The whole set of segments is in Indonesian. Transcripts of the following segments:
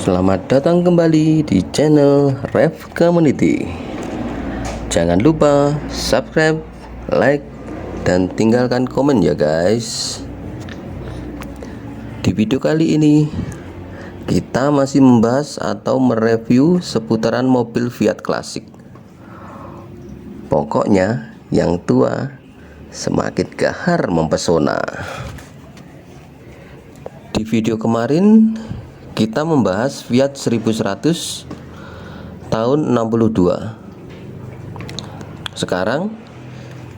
Selamat datang kembali di channel Rev Community. Jangan lupa subscribe, like, dan tinggalkan komen ya guys. Di video kali ini kita masih membahas atau mereview seputaran mobil Fiat klasik. Pokoknya yang tua semakin gahar mempesona. Di video kemarin kita membahas Fiat 1100 tahun 62. Sekarang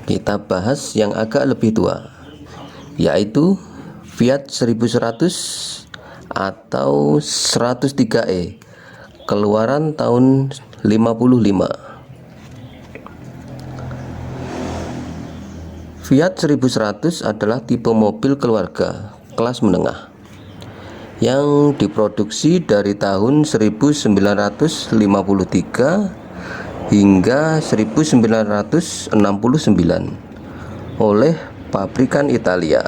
kita bahas yang agak lebih tua, yaitu Fiat 1100 atau 103E keluaran tahun 55. Fiat 1100 adalah tipe mobil keluarga kelas menengah yang diproduksi dari tahun 1953 hingga 1969 oleh pabrikan Italia.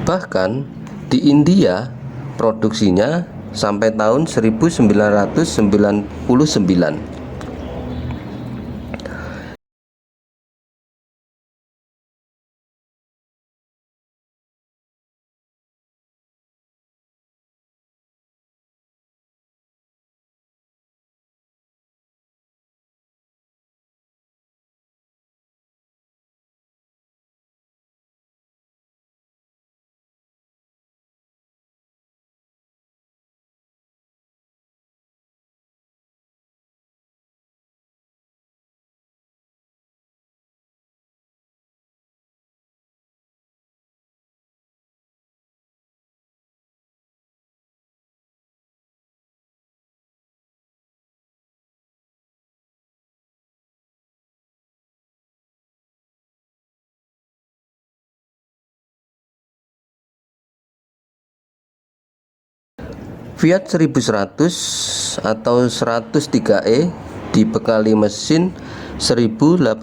Bahkan di India produksinya sampai tahun 1999. Fiat 1100 atau 103E dibekali mesin 1089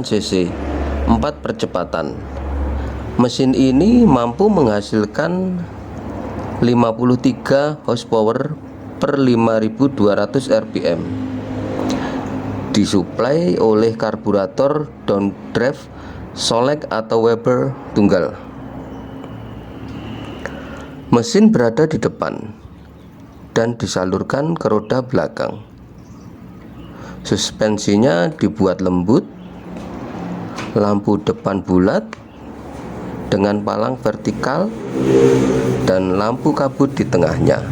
cc 4 percepatan. Mesin ini mampu menghasilkan 53 horsepower per 5200 rpm. Disuplai oleh karburator downdrive Solex atau Weber tunggal. Mesin berada di depan dan disalurkan ke roda belakang. Suspensinya dibuat lembut, lampu depan bulat dengan palang vertikal dan lampu kabut di tengahnya.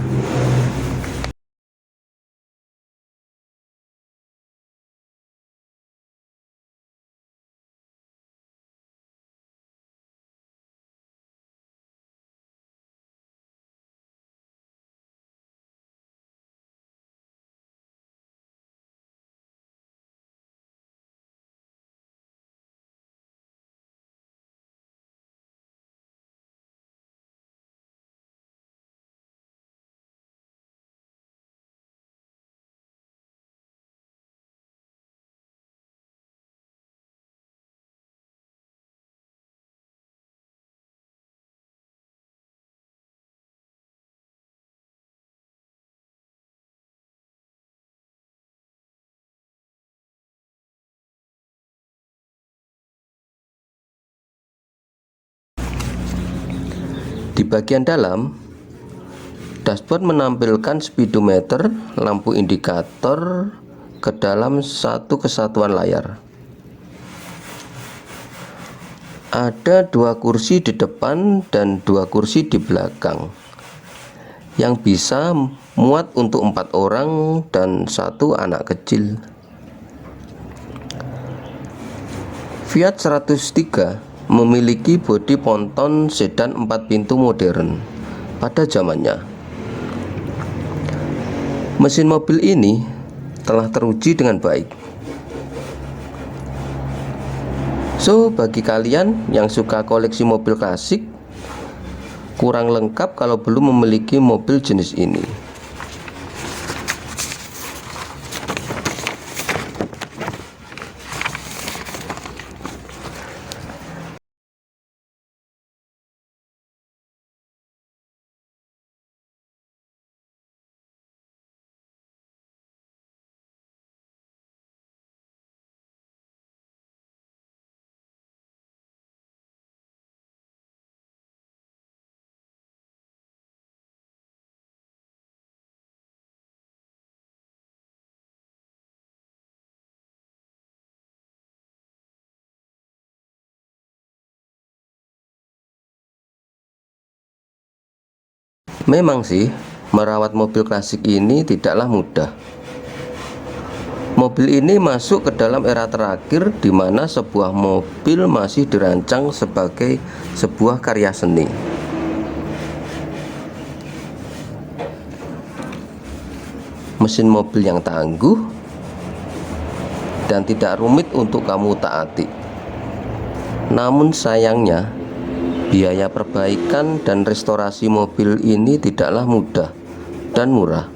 Di bagian dalam, dashboard menampilkan speedometer, lampu indikator ke dalam satu kesatuan layar. Ada 2 kursi di depan dan 2 kursi di belakang yang bisa muat untuk 4 orang dan 1 anak kecil. Fiat 103 memiliki bodi ponton sedan 4 pintu modern pada zamannya. Mesin mobil ini telah teruji dengan baik. So, bagi kalian yang suka koleksi mobil klasik, kurang lengkap kalau belum memiliki mobil jenis ini. Memang sih, merawat mobil klasik ini tidaklah mudah. Mobil ini masuk ke dalam era terakhir di mana sebuah mobil masih dirancang sebagai sebuah karya seni. Mesin mobil yang tangguh dan tidak rumit untuk kamu taati. Namun sayangnya, biaya perbaikan dan restorasi mobil ini tidaklah mudah dan murah.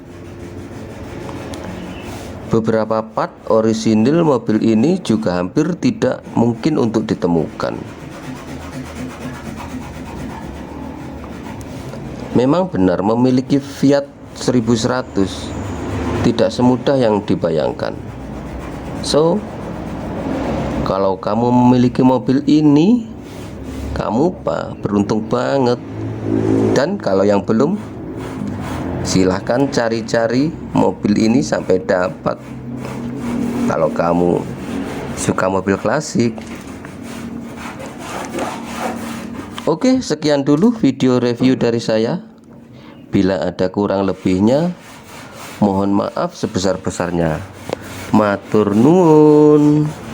Beberapa part orisinil mobil ini juga hampir tidak mungkin untuk ditemukan. Memang benar memiliki Fiat 1100 tidak semudah yang dibayangkan. So, kalau kamu memiliki mobil ini, kamu beruntung banget. Dan kalau yang belum, silahkan cari-cari mobil ini sampai dapat. Kalau kamu suka mobil klasik. Oke, sekian dulu video review dari saya. Bila ada kurang lebihnya, mohon maaf sebesar-besarnya. Matur nuwun.